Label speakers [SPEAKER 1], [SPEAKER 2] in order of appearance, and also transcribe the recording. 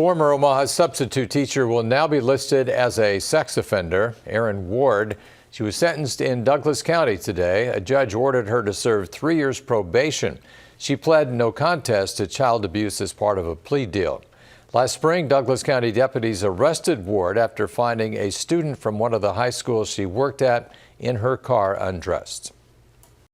[SPEAKER 1] Former Omaha substitute teacher will now be listed as a sex offender. Erin Ward, she was sentenced in Douglas County today. A judge ordered her to serve 3 years probation. She pled no contest to child abuse as part of a plea deal. Last spring, Douglas County deputies arrested Ward after finding a student from one of the high schools she worked at in her car undressed.